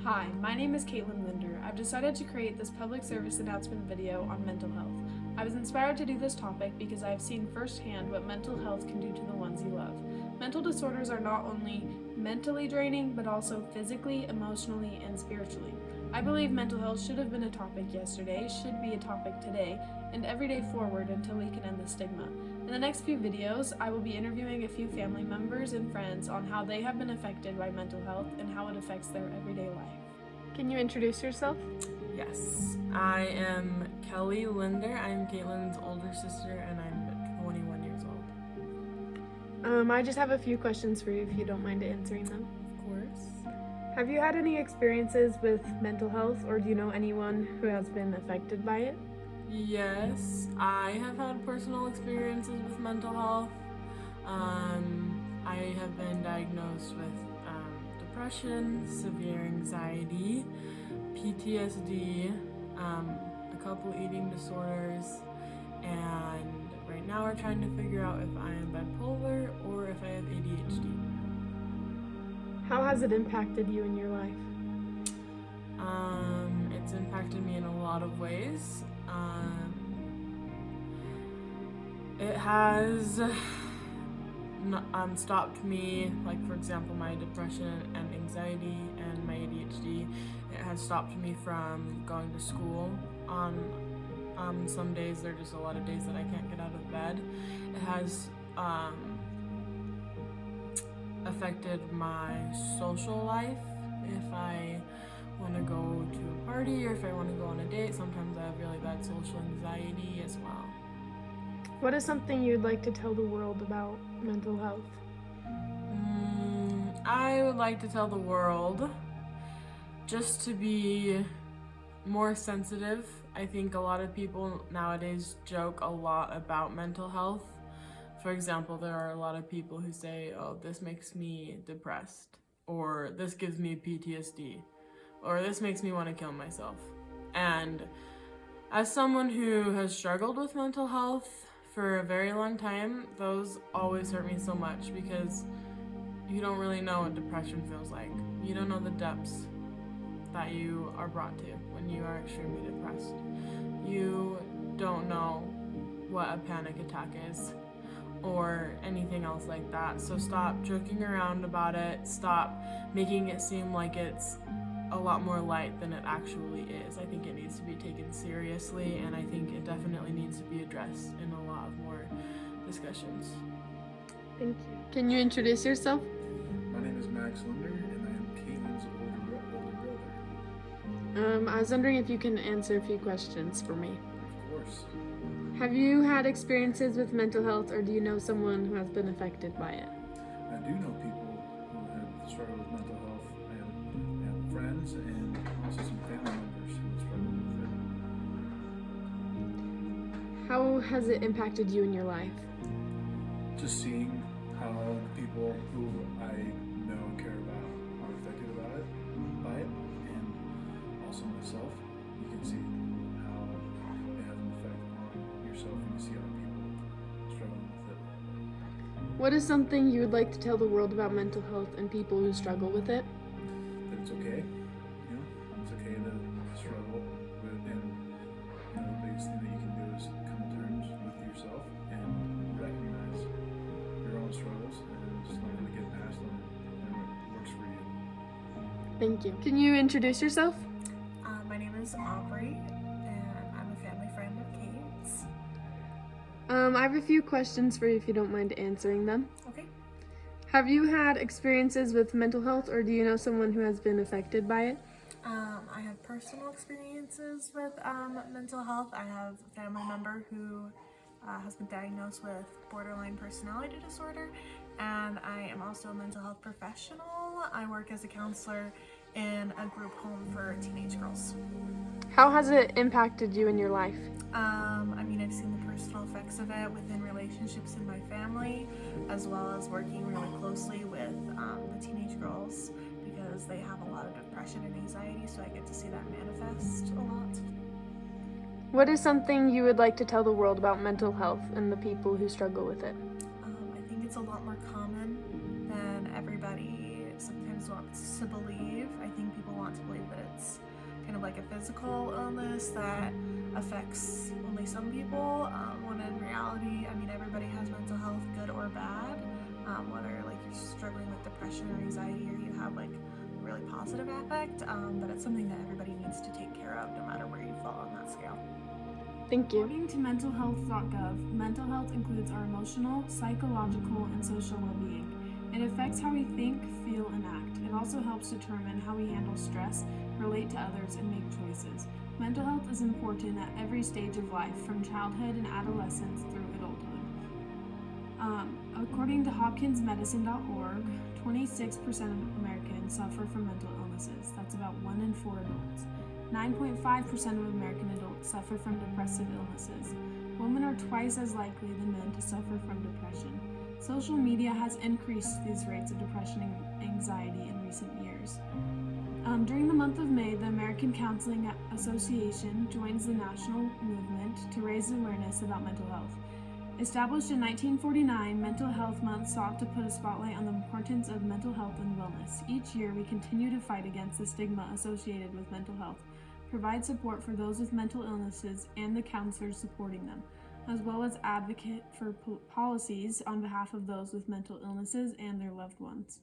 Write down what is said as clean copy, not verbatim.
Hi, my name is Caitlin Linder. I've decided to create this public service announcement video on mental health. I was inspired to do this topic because I have seen firsthand what mental health can do to the ones you love. Mental disorders are not only mentally draining, but also physically, emotionally, and spiritually. I believe mental health should have been a topic yesterday, should be a topic today, and every day forward until we can end the stigma. In the next few videos, I will be interviewing a few family members and friends on how they have been affected by mental health and how it affects their everyday life. Can you introduce yourself? Yes, I am Kelly Linder. I'm Caitlin's older sister and I'm 21 years old. I just have a few questions for you if you don't mind answering them. Of course. Have you had any experiences with mental health, or do you know anyone who has been affected by it? Yes, I have had personal experiences with mental health. I have been diagnosed with depression, severe anxiety, PTSD, a couple eating disorders, and right now we're trying to figure out if I am bipolar or if I have ADHD. How has it impacted you in your life? It's impacted me in a lot of ways. It has stopped me, like for example my depression and anxiety and my ADHD. It has stopped me from going to school. On some days, there are just a lot of days that I can't get out of bed. It has affected my social life. If I want to go to a party or if I want to go on a date, sometimes I have really bad social anxiety as well. What is something you'd like to tell the world about mental health? I would like to tell the world just to be more sensitive. I think a lot of people nowadays joke a lot about mental health. For example, there are a lot of people who say, oh, this makes me depressed, or this gives me PTSD, or this makes me want to kill myself. And as someone who has struggled with mental health for a very long time, those always hurt me so much because you don't really know what depression feels like. You don't know the depths that you are brought to when you are extremely depressed. You don't know what a panic attack is or anything else like that. So stop joking around about it. Stop making it seem like it's a lot more light than it actually is. I think it needs to be taken seriously, and I think it definitely needs to be addressed in a lot of more discussions. Thank you. Can you introduce yourself? My name is Max Linder, and I am Caitlin's older brother. I was wondering if you can answer a few questions for me. Of course. Have you had experiences with mental health, or do you know someone who has been affected by it? I do know people who have struggled with mental health. I have friends and also some family members who have struggled with How has it impacted you in your life? it. Just seeing how the people who I know and care about are affected by it, and also myself. You can see how it has an effect on yourself when you see other people struggling with it. What is something you would like to tell the world about mental health and people who struggle with it? That it's okay. It's okay to struggle with, and the biggest thing that you can do is come to terms with yourself and recognize your own struggles and just learn how to get past them and what works for you. Thank you. Can you introduce yourself? My name is Aubrey, and I'm a family friend of Kate's. I have a few questions for you if you don't mind answering them. Okay. Have you had experiences with mental health, or do you know someone who has been affected by it? I have personal experiences with mental health. I have a family member who has been diagnosed with borderline personality disorder, and I am also a mental health professional. I work as a counselor in a group home for teenage girls. How has it impacted you in your life? I've seen the personal effects of it within relationships in my family, as well as working really closely with the teenage girls because they have a lot of depression and anxiety, so I get to see that manifest a lot. What is something you would like to tell the world about mental health and the people who struggle with it? I think it's a lot more common than everybody sometimes wants to believe. I think people want to believe kind of like a physical illness that affects only some people, when in reality, I mean, everybody has mental health, good or bad, whether like you're struggling with depression or anxiety or you have like a really positive affect, but it's something that everybody needs to take care of no matter where you fall on that scale. Thank you. According to mentalhealth.gov, mental health includes our emotional, psychological, and social well-being. It affects how we think, feel, and act. It also helps determine how we handle stress, relate to others, and make choices. Mental health is important at every stage of life, from childhood and adolescence through adulthood. According to hopkinsmedicine.org, 26% of Americans suffer from mental illnesses. That's about 1 in 4 adults. 9.5% of American adults suffer from depressive illnesses. Women are twice as likely than men to suffer from depression. Social media has increased these rates of depression and anxiety in recent years. During the month of May, the American Counseling Association joins the national movement to raise awareness about mental health. Established in 1949, Mental Health Month sought to put a spotlight on the importance of mental health and wellness. Each year, we continue to fight against the stigma associated with mental health, provide support for those with mental illnesses and the counselors supporting them, as well as advocate for policies on behalf of those with mental illnesses and their loved ones.